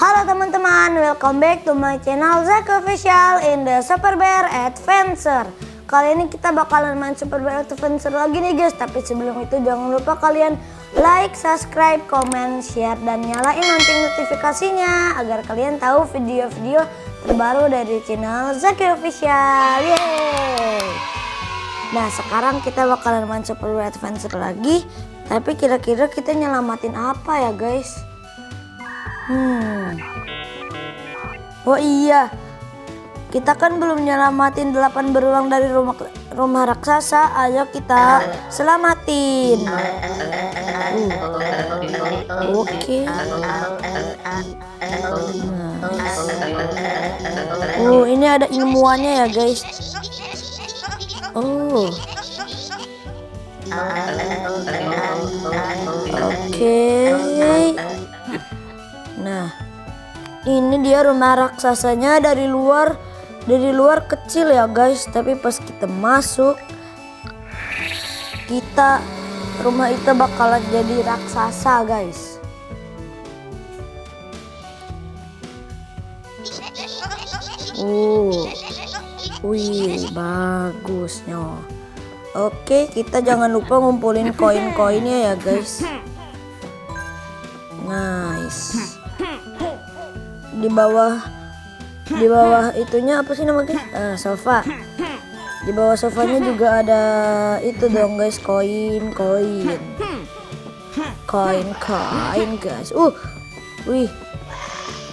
Halo teman-teman, welcome back to my channel Zaki Official in the Super Bear Adventure. Kali ini kita bakalan main Super Bear Adventure lagi nih guys. Tapi sebelum itu jangan lupa kalian like, subscribe, comment, share, dan nyalain lonceng notifikasinya agar kalian tahu video-video terbaru dari channel Zaki Official. Yeay! Nah sekarang kita bakalan main Super Bear Adventure lagi. Tapi kira-kira kita nyelamatin apa ya guys? Oh iya, kita kan belum nyelamatin 8 beruang dari rumah raksasa. Ayo kita selamatin. Oke. Ini ada ilmuannya ya guys. Oke. Nah, ini dia rumah raksasanya dari luar kecil ya guys, tapi pas kita masuk rumah itu bakalan jadi raksasa guys. Wih, bagusnya. Oke, kita jangan lupa ngumpulin koin-koinnya ya guys. Nice. Di bawah itunya apa sih namanya? Sofa. Di bawah sofanya juga ada itu dong guys, koin guys. Wih.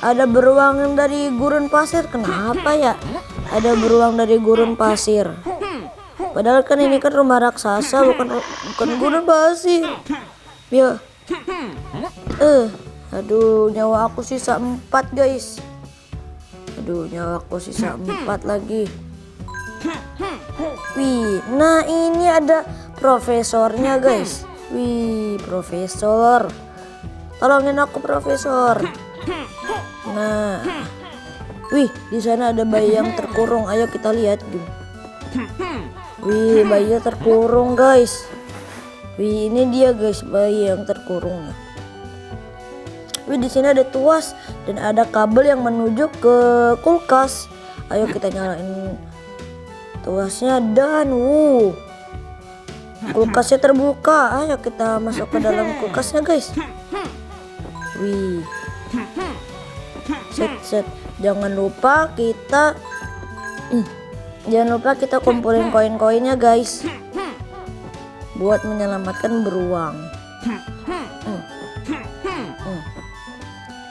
Ada beruang yang dari gurun pasir. Kenapa ya? Ada beruang dari gurun pasir. Padahal kan ini kan rumah raksasa, bukan gurun pasir. Ya. Aduh, nyawa aku sisa 4 guys. Nyawa aku sisa 4 lagi. Wih, nah ini ada profesornya guys. Wih, profesor. Tolongin aku profesor. Nah. Wih, di sana ada bayi yang terkurung. Ayo kita lihat. Wih, bayinya terkurung guys. Wih, ini dia guys, bayi yang terkurung. Wih, di sini ada tuas dan ada kabel yang menuju ke kulkas. Ayo kita nyalain tuasnya dan kulkasnya terbuka. Ayo kita masuk ke dalam kulkasnya guys. Wih. Set. Jangan lupa kita kumpulin koin-koinnya guys. Buat menyelamatkan beruang.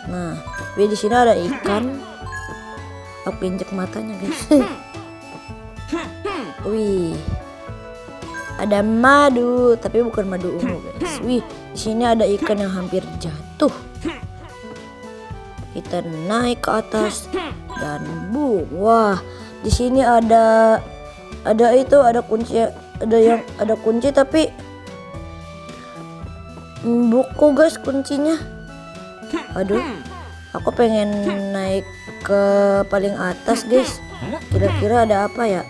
Nah, di sini ada ikan. Aku injek matanya guys. Wih, ada madu, tapi bukan madu ungu guys. Wih, di sini ada ikan yang hampir jatuh. Kita naik ke atas dan wah, di sini ada kunci, ada kunci tapi buku guys kuncinya. Aduh, aku pengen naik ke paling atas guys. Kira-kira ada apa ya?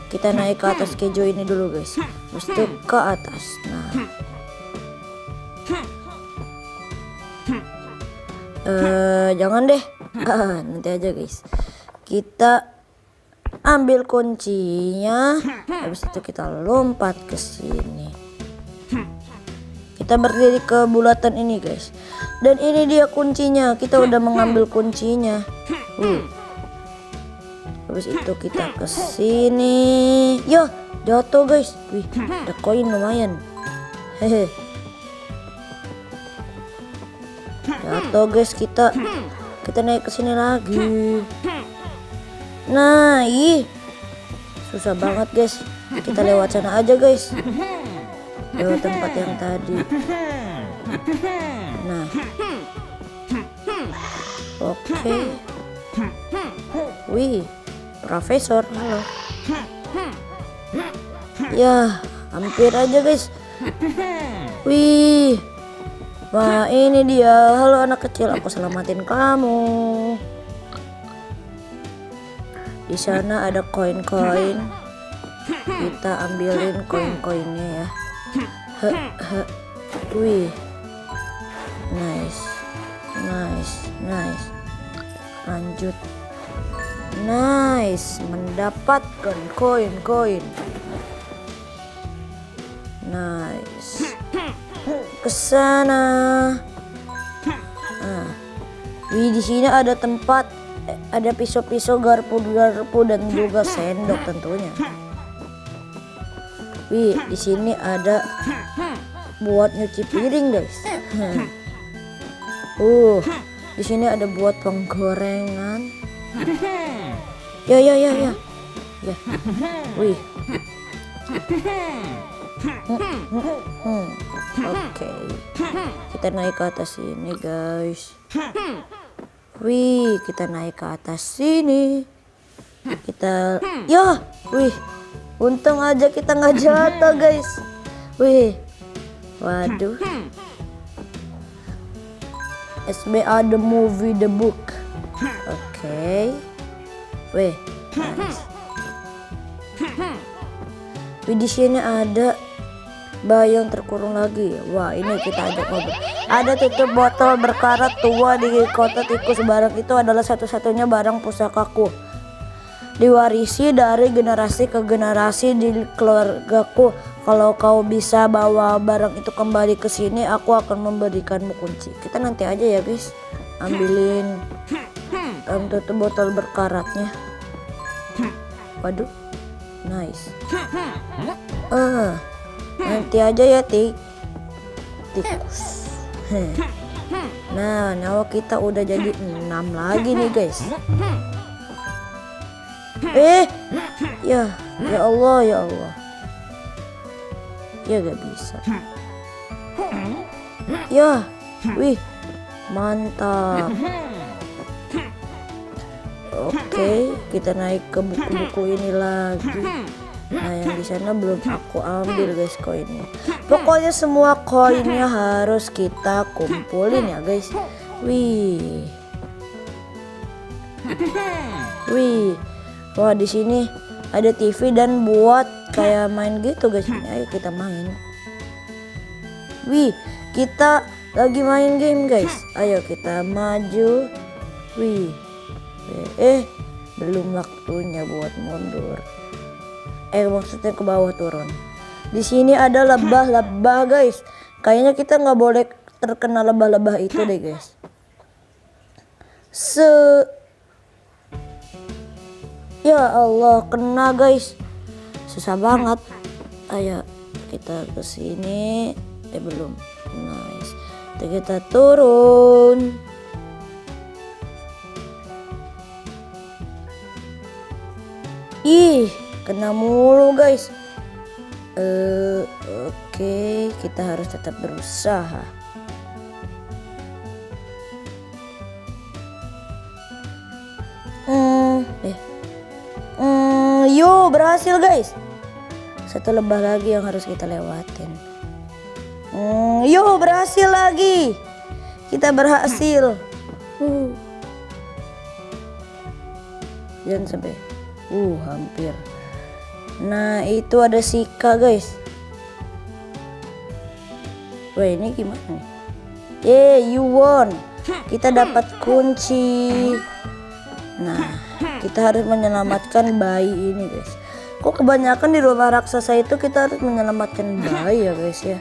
Kita naik ke atas keju ini dulu guys. Mesti ke atas. Nah, jangan deh. Nanti aja guys. Kita ambil kuncinya. Habis itu kita lompat ke sini. Kita berdiri ke bulatan ini guys. Dan ini dia kuncinya. Kita udah mengambil kuncinya. Habis itu kita ke sini. Yo, jatuh guys. Wih, ada koin lumayan. Hehe. Jatuh guys, kita naik ke sini lagi. Nah, susah banget guys. Kita lewat sana aja guys. Lewat tempat yang tadi. Nah, oke. Wih, profesor, halo. Ya, hampir aja guys. Wih, wah ini dia. Halo anak kecil, aku selamatin kamu. Di sana ada koin-koin. Kita ambilin koin-koinnya ya. Wih, Nice. Lanjut. Nice, mendapatkan koin. Nice. Kesana. Wih, di sini ada tempat, ada pisau-pisau, garpu dan juga sendok tentunya. Wih, di sini ada buat nyuci piring, guys. Di sini ada buat penggorengan. Ya. Wih. Oke. Kita naik ke atas sini, guys. Wih, kita naik ke atas sini. Wih. Untung aja kita nggak jatuh, guys. Wih. Waduh. SBA the movie the book. Oke. Wih. Nice. Wih, di sini ada bayang terkurung lagi. Wah, ini kita ajak ngobrol. Ada tutup botol berkarat tua di kota tikus. Barang itu adalah satu-satunya barang pusakaku. Diwarisi dari generasi ke generasi di keluargaku. Kalau kau bisa bawa barang itu kembali ke sini, aku akan memberikanmu kunci. Kita nanti aja ya, guys. Ambilin tutup botol berkaratnya. Waduh. Nice. Nanti aja ya, tikus. Nah, nyawa kita udah jadi 6 lagi nih, guys. Ya Allah. Ya gak bisa. Ya, wih, mantap. Oke, kita naik ke buku-buku ini lagi. Nah, yang di sana belum aku ambil, guys, koinnya. Pokoknya semua koinnya harus kita kumpulin ya, guys. Wih. Wah, di sini ada TV dan buat kayak main gitu, guys. Ayo kita main. Wih, kita lagi main game, guys. Ayo kita maju. Wih. Belum waktunya buat mundur. Maksudnya ke bawah turun. Di sini ada lebah-lebah, guys. Kayaknya kita nggak boleh terkena lebah-lebah itu deh, guys. Ya Allah, kena, guys. Susah banget. Ayo kita ke sini. Belum. Nice. Kita turun. Ih, kena mulu, guys. Oke, kita harus tetap berusaha. Yo, berhasil, guys. Satu lebah lagi yang harus kita lewatin. Yo, berhasil lagi. Kita berhasil. Jangan sampai. Hampir. Nah, itu ada Sika, guys. Wah, ini gimana nih? You won. Kita dapat kunci. Nah, kita harus menyelamatkan bayi ini, guys. Kok kebanyakan di rumah raksasa itu kita harus menyelamatkan bayi ya, guys ya.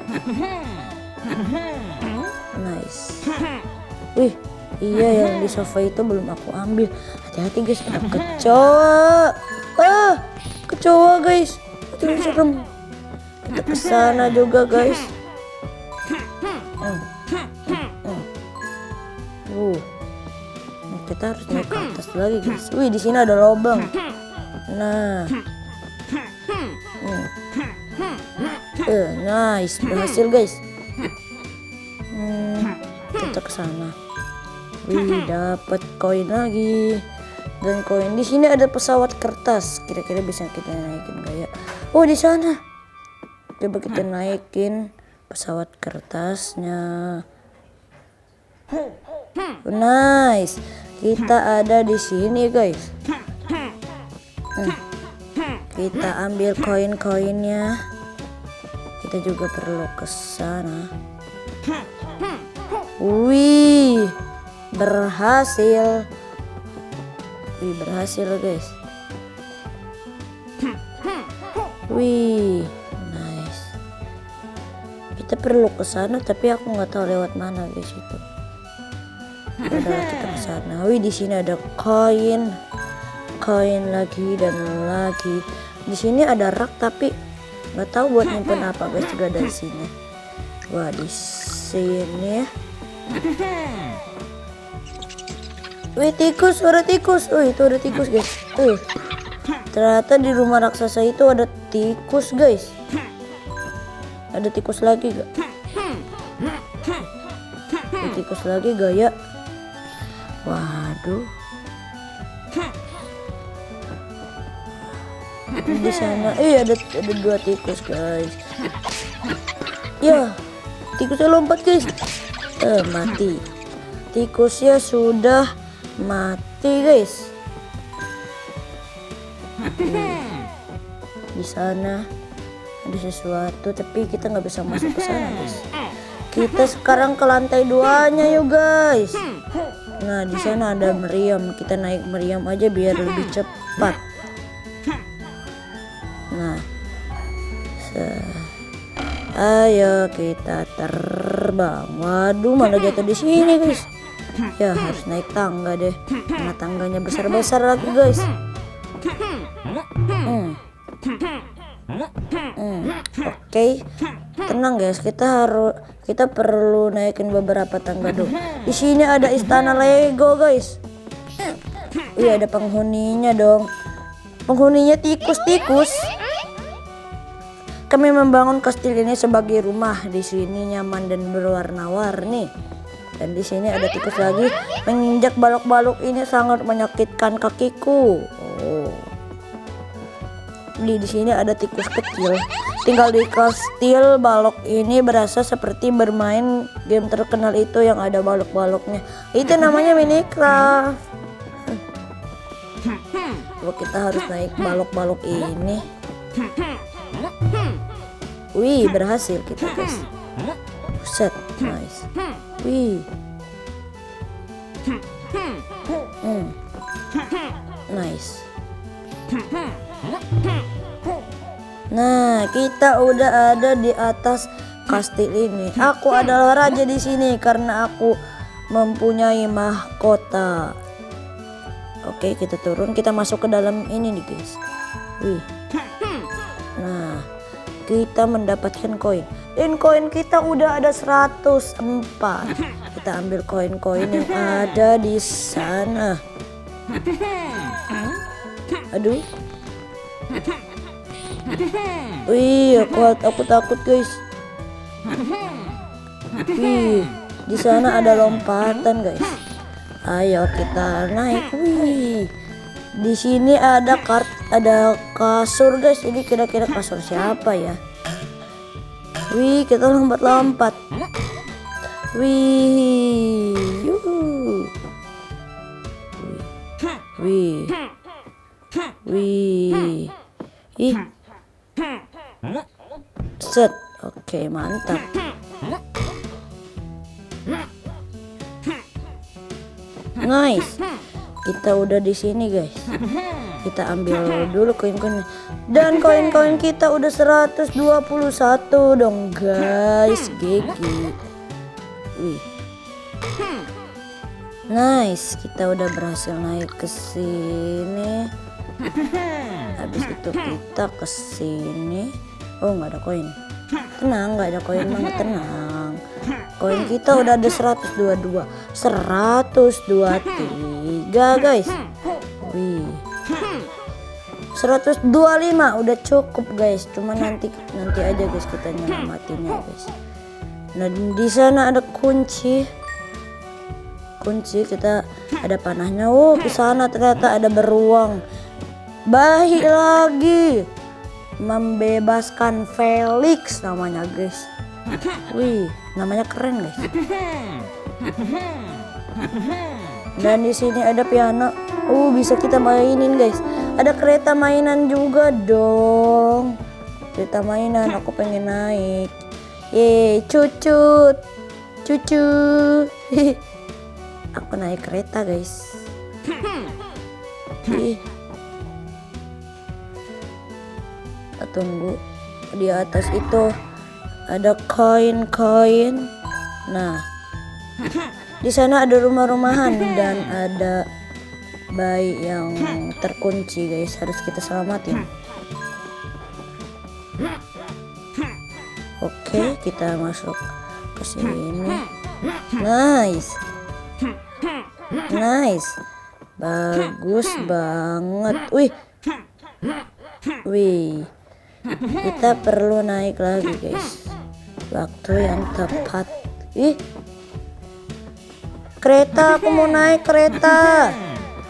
Nice. Wih, iya, yang di sofa itu belum aku ambil. Hati-hati, guys, ada kecoa. Kecoa, guys. Itu serem. Kita kesana juga, guys. Kita harus naik ke atas lagi, guys. Wih, di sini ada lubang. Nah. Nice, berhasil, guys. Kita ke sana. Wih, dapat koin lagi. Dan koin di sini ada pesawat kertas. Kira-kira bisa kita naikin nggak ya? Oh, di sana. Coba kita naikin pesawat kertasnya. Nice. Kita ada di sini, guys. Kita ambil koin-koinnya. Kita juga perlu ke sana. Wih, berhasil. Wih, berhasil guys. Wih, nice. Kita perlu ke sana tapi aku nggak tahu lewat mana guys itu. Udah kita ke sana. Wih, di sini ada koin lagi dan lagi. Di sini ada rak tapi nggak tahu buat nyimpen apa guys. Juga dari sini. Wah, di sini. Wih, tikus, suara tikus. Wih, itu ada tikus guys. Ternyata di rumah raksasa itu ada tikus guys. Ada tikus lagi gak? Ada tikus lagi gak ya? Waduh. Di sana, ada 2 tikus guys. Ya, tikusnya lompat guys. Mati. Tikusnya sudah mati guys. Di sana ada sesuatu tapi kita nggak bisa masuk ke sana guys. Kita sekarang ke lantai 2-nya yuk guys. Nah, di sana ada meriam. Kita naik meriam aja biar lebih cepat. Nah, ayo kita terbang. Waduh, malah jatuh di sini guys. Ya, harus naik tangga deh. Karena tangganya besar-besar lagi guys. Oke, tenang guys, kita perlu naikin beberapa tangga dulu. Di sini ada istana Lego guys. Iya, ada penghuninya dong. Penghuninya tikus-tikus. Kami membangun kastil ini sebagai rumah. Di sini nyaman dan berwarna-warni. Dan di sini ada tikus lagi. Menginjak balok-balok ini sangat menyakitkan kakiku. Di sini ada tikus kecil. Tinggal di kastil balok ini berasa seperti bermain game terkenal itu yang ada balok-baloknya. Itu namanya Minecraft. Kita harus naik balok-balok ini. Wih, berhasil kita guys. Set, nice. Wih. Nice. Nah, kita udah ada di atas kastil ini. Aku adalah raja di sini karena aku mempunyai mahkota. Oke, kita turun. Kita masuk ke dalam ini nih guys. Wih. Nah, kita mendapatkan koin. Dan koin kita udah ada 104. Kita ambil koin-koin yang ada di sana. Aduh. Wih, aku takut guys. Wih, di sana ada lompatan guys. Ayo kita naik. Wih, di sini ada kasur guys. Ini kira-kira kasur siapa ya? Wih, kita lompat-lompat. Wih, yuhu. Wih, wih, ih. Set, oke, mantap. Nice. Kita udah di sini guys. Kita ambil dulu koin-koinnya. Dan koin-koin kita udah 121 dong guys. Gigi. Wih. Nice, kita udah berhasil naik ke sini. Habis itu kita ke sini. Oh, nggak ada koin. Tenang, nggak ada koin banget, tenang. Koin kita udah ada 122, 123 guys. Wih. 125 udah cukup guys. Cuma nanti aja guys kita nyelamatinnya guys. Nah, di sana ada kunci. Kita ada panahnya. Oh, di sana ternyata ada beruang. Baik lagi. Membebaskan Felix namanya guys. Wih, namanya keren guys. Dan di sini ada piano. Bisa kita mainin guys. Ada kereta mainan juga dong. Kereta mainan, aku pengen naik. Yeay, cucut. cucu. Aku naik kereta guys. Tunggu, di atas itu ada koin-koin. Nah, di sana ada rumah-rumahan dan ada bayi yang terkunci guys, harus kita selamatin. Oke, kita masuk ke sini. Nice. Bagus banget. Wih. Kita perlu naik lagi guys. Waktu yang tepat. Kereta, aku mau naik kereta.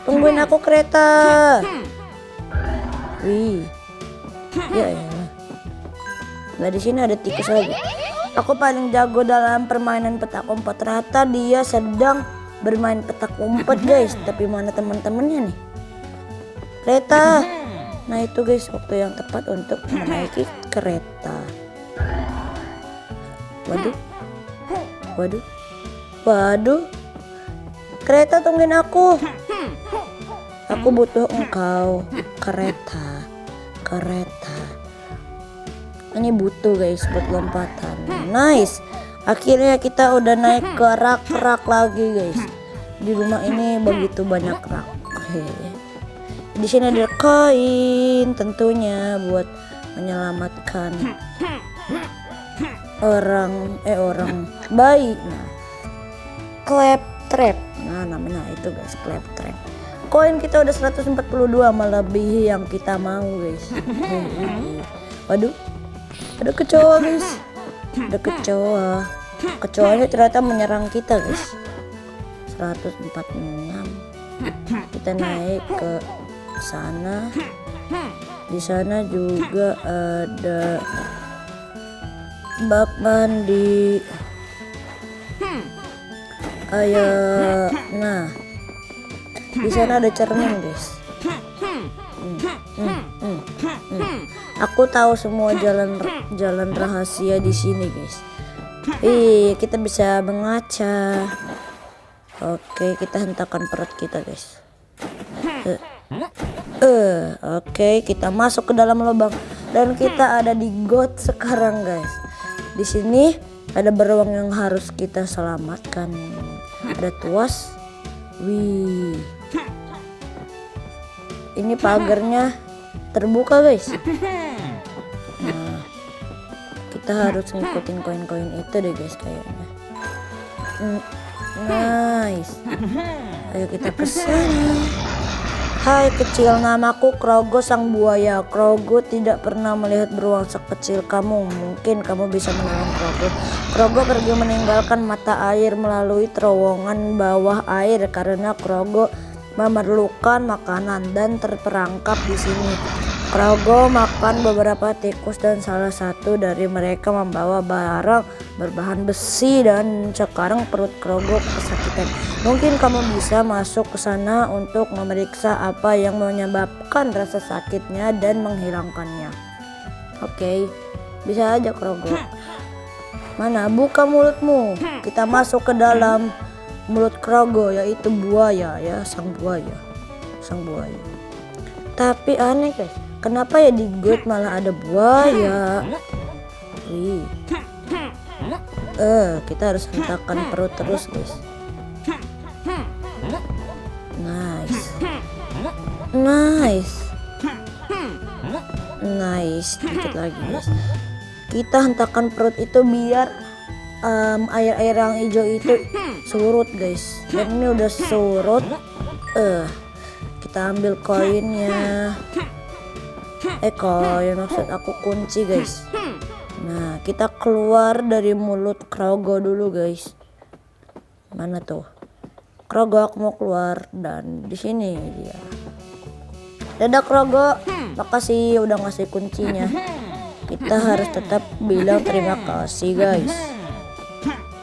Tungguin aku kereta. Ya elah. Nah, di sini ada tikus lagi. Aku paling jago dalam permainan petak umpet. Ternyata dia sedang bermain petak umpet guys. Tapi mana teman-temannya nih? Kereta. Nah itu guys, waktu yang tepat untuk menaiki kereta. Waduh. Kereta, tungguin aku. Aku butuh engkau. Kereta. Ini butuh guys buat lompatan. Nice. Akhirnya kita udah naik ke rak-rak lagi guys. Di rumah ini begitu banyak rak. Di sini ada koin tentunya buat menyelamatkan orang bayi. Nah, claptrap. Nah, namanya itu guys, claptrap. Koin kita udah 142, melebihi yang kita mau guys. Waduh, ada kecoa guys. Ada kecoa. Kecoanya ternyata menyerang kita guys. 146. Kita naik ke sana. Di sana juga ada bak mandi. Ayo. Nah, di sana ada cermin guys. Aku tahu semua jalan rahasia di sini guys. Kita bisa mengaca. Oke, kita hentakan perut kita guys. Oke, kita masuk ke dalam lubang dan kita ada di got sekarang guys. Di sini ada beruang yang harus kita selamatkan. Ada tuas. Wih. Ini pagarnya terbuka guys. Nah, kita harus ngikutin koin-koin itu deh guys kayaknya. Nice. Ayo kita ke sana. Hai kecil, namaku Krogo sang buaya. Krogo tidak pernah melihat beruang sekecil kamu. Mungkin kamu bisa menolong Krogo. Krogo pergi meninggalkan mata air melalui terowongan bawah air karena Krogo memerlukan makanan dan terperangkap di sini. Krogo makan beberapa tikus dan salah satu dari mereka membawa barang berbahan besi dan sekarang perut Krogo kesakitan. Mungkin kamu bisa masuk ke sana untuk memeriksa apa yang menyebabkan rasa sakitnya dan menghilangkannya. Oke, bisa aja Krogo. Mana, buka mulutmu. Kita masuk ke dalam mulut Krogo, yaitu buaya ya, sang buaya. Tapi aneh guys, kenapa ya di got malah ada buaya? Kita harus hentakan perut terus guys. Nice, dikit lagi guys. Kita hentakan perut itu biar air-air yang hijau itu surut guys. Dan ini udah surut. Kita ambil koinnya. Koin maksud aku, kunci guys. Nah, kita keluar dari mulut Krogo dulu guys. Mana tuh? Krogo, aku mau keluar, dan di sini dia. Dadah Krogo, makasih udah ngasih kuncinya. Kita harus tetap bilang terima kasih guys.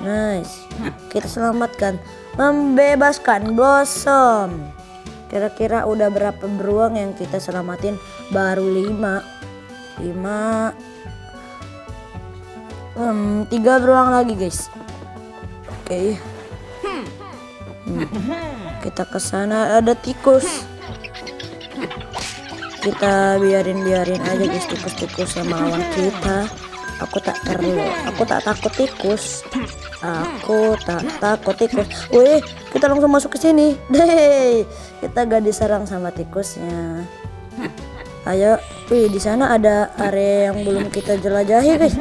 Nice. Kita selamatkan, membebaskan Blossom. Kira-kira udah berapa beruang yang kita selamatin? Baru 5. 3 beruang lagi guys. Oke. Kita ke sana, ada tikus. Kita biarin aja guys tikus-tikus yang melawan kita. Aku tak takut tikus. Aku tak takut tikus. Wih, kita langsung masuk ke sini. Deh, kita gak diserang sama tikusnya. Ayo, wih di sana ada area yang belum kita jelajahi guys.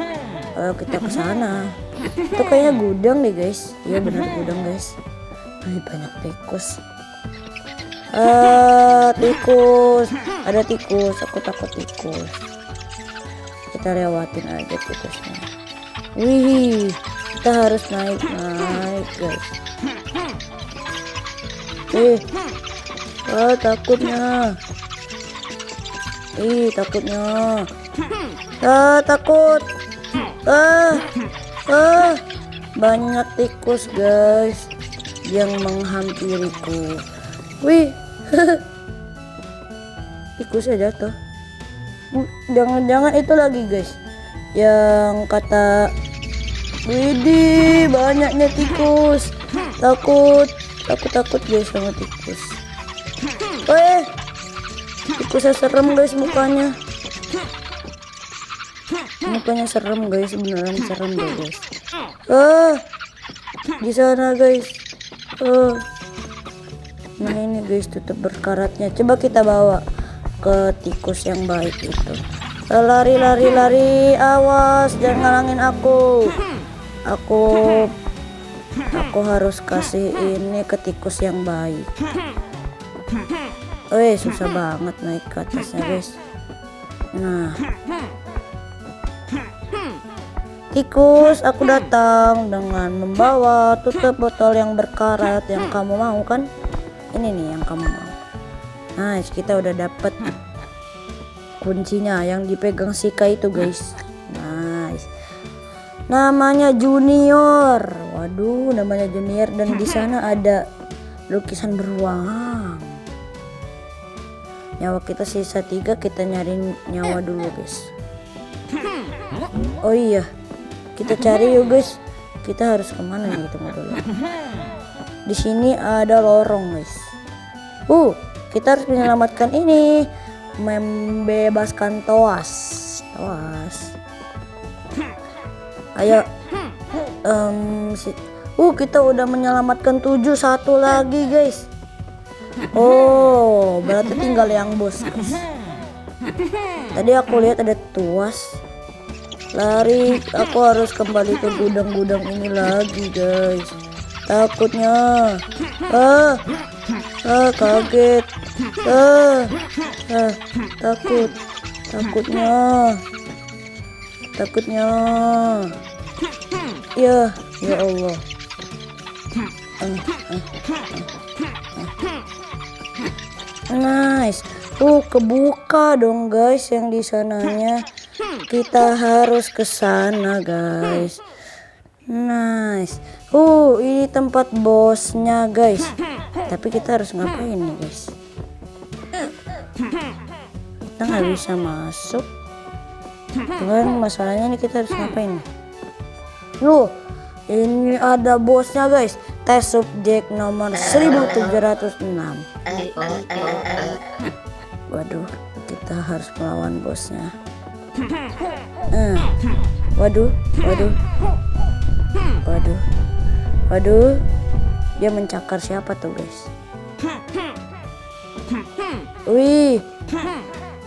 Ayo kita ke sana. Itu kayaknya gudang deh guys. Iya benar gudang guys. Wih banyak tikus. Tikus, ada tikus. Aku takut tikus. Kita lewatin aja tikusnya. Wih, kita harus naik guys. Takutnya. Takutnya. Takut. Banyak tikus guys yang menghampiriku. Wih. Tikusnya jatuh. Jangan-jangan itu lagi guys yang kata widih banyaknya tikus. Takut guys sama tikus. Tikusnya serem guys mukanya serem guys, beneran serem deh guys. Di sana guys. Nah ini guys tutup berkaratnya. Coba kita bawa ke tikus yang baik itu. Lari, awas jangan ngalangin aku. Aku harus kasih ini ke tikus yang baik. Susah banget naik ke atasnya guys. Nah, tikus, aku datang dengan membawa tutup botol yang berkarat yang kamu mau kan? Ini nih yang kamu mau. Nice, kita udah dapet kuncinya yang dipegang Sika itu guys. Nice. Namanya Junior. Waduh, namanya Junior dan di sana ada lukisan beruang. Nyawa kita sisa 3, kita nyari nyawa dulu guys. Oh iya, kita cari yuk guys. Kita harus kemana nih, tunggu dulu. Di sini ada lorong guys. Kita harus menyelamatkan ini, membebaskan Toas. Ayo. Kita udah menyelamatkan 7, satu lagi guys. Berarti tinggal yang bos guys. Tadi aku lihat ada Toas. Lari, aku harus kembali ke gudang-gudang ini lagi guys. Takutnya. Kaget. Takutnya. Ya Allah. Nice. Kebuka dong guys yang di sananya. Kita harus ke sana guys. Nice. Ini tempat bosnya guys. Tapi kita harus ngapain nih guys? Kita nggak bisa masuk. Cuman masalahnya nih kita harus ngapain? Ini ada bosnya guys. Tes subjek nomor 1706. Waduh, kita harus melawan bosnya. Waduh. Dia mencakar siapa tuh guys?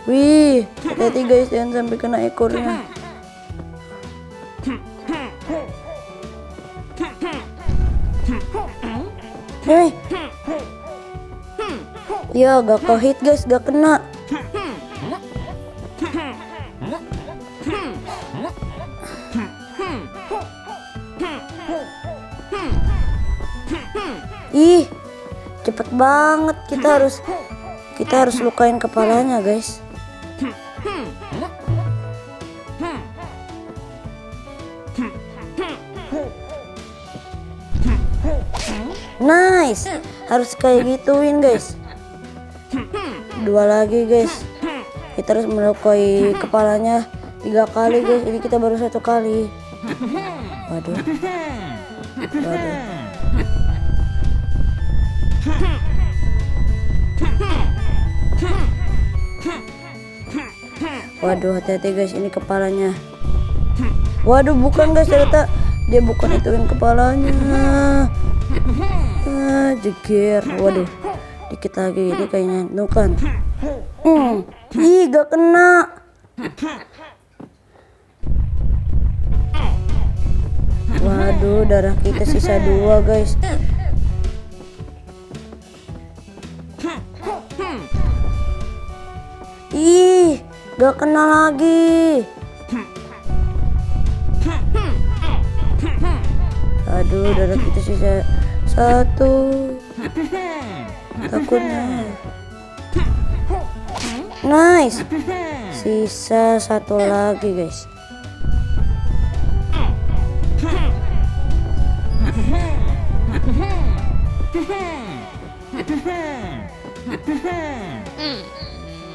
Wih, hati-hati guys, jangan sampai kena ekornya. Ya gak ke hit guys, gak kena. Cepet banget, kita harus lukain kepalanya guys. Nice, harus kayak gituin guys. 2 lagi guys. Kita harus melukai kepalanya 3 kali guys. Ini kita baru 1 kali. Waduh. Waduh. Waduh, hati-hati guys, ini kepalanya. Waduh, bukan guys, ternyata dia bukan ituin kepalanya. Jeger. Waduh, dikit lagi ini kayaknya. Tuh kan. Ih, gak kena. Waduh, darah kita sisa 2 guys. Ih, gak kena lagi. Aduh, darah kita sisa 1. Takutnya. Nice. Sisa 1 lagi guys.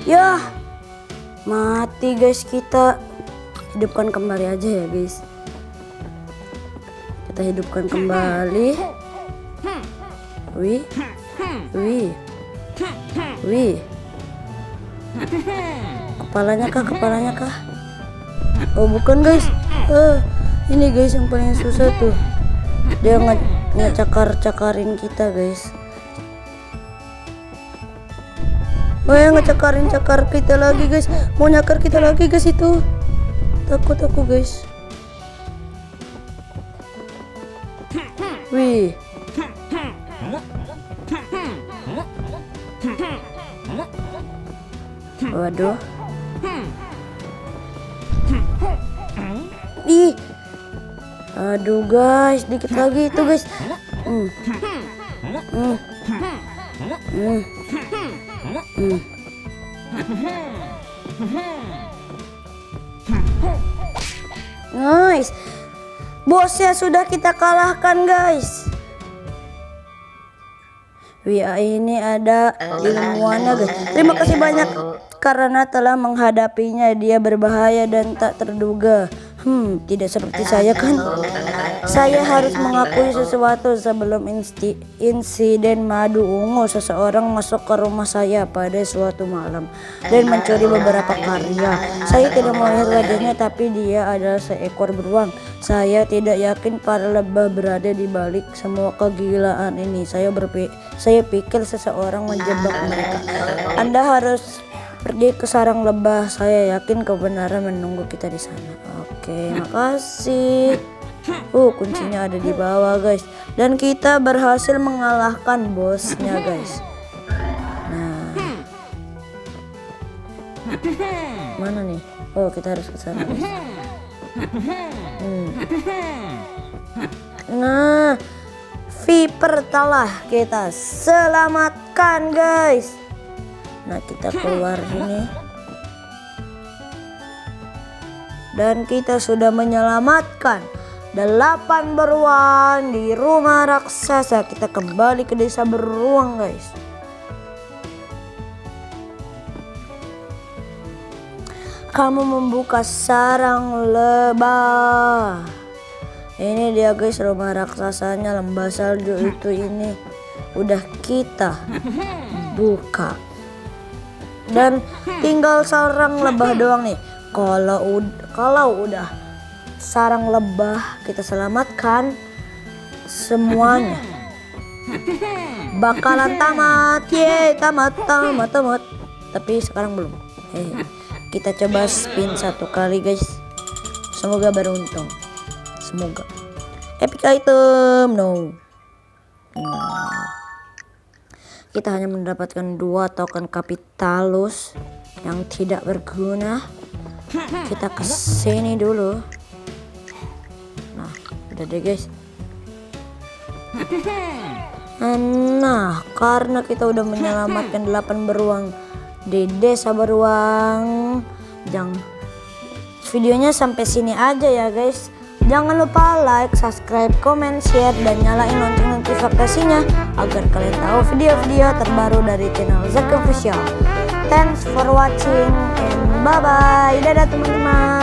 Yah, mati guys kita. Hidupkan kembali aja ya guys. Kita hidupkan kembali. Wih, wih, wih. Kepalanya kah? Oh bukan guys. Ini guys yang paling susah tuh. Dia ngecakar-cakarin kita guys. Oh ya, ngecakar kita lagi guys. Mau nyakar kita lagi guys itu. Takut aku guys. Wih. Waduh. Ih. Aduh guys, dikit lagi itu guys. Nice. Bosnya sudah kita kalahkan guys. Ini ada ilmuannya guys. Terima kasih banyak karena telah menghadapinya. Dia berbahaya dan tak terduga. Tidak seperti saya kan. Saya harus mengakui sesuatu. Sebelum insiden madu ungu, seseorang masuk ke rumah saya pada suatu malam dan mencuri beberapa karya. Saya tidak melihat wajahnya, tapi dia adalah seekor beruang. Saya tidak yakin para lebah berada di balik semua kegilaan ini. Saya pikir seseorang menjebak mereka. Anda harus pergi ke sarang lebah. Saya yakin kebenaran menunggu kita di sana. Oke, makasih. Kuncinya ada di bawah guys. Dan kita berhasil mengalahkan bosnya guys. Nah, mana nih? Oh, kita harus ke sana guys. Nah, Viper telah kita selamatkan guys. Nah, kita keluar sini. Dan kita sudah menyelamatkan 8 beruang di rumah raksasa. Kita kembali ke desa beruang guys. Kamu membuka sarang lebah. Ini dia guys, rumah raksasanya, lembah salju itu. Ini udah kita buka. Dan tinggal sarang lebah doang nih. Kalau udah sarang lebah kita selamatkan, semuanya bakalan tamat. Tamat. Tapi sekarang belum. Kita coba spin 1 kali guys. Semoga beruntung. Semoga epic item. No. Kita hanya mendapatkan 2 token kapitalus yang tidak berguna. Kita kesini dulu. Nah, udah deh guys. Nah, karena kita udah menyelamatkan 8 beruang di desa beruang, videonya sampai sini aja ya guys. Jangan lupa like, subscribe, comment, share, dan nyalain lonceng notifikasinya agar kalian tahu video-video terbaru dari channel Zack Official. Thanks for watching and bye-bye. Dadah teman-teman.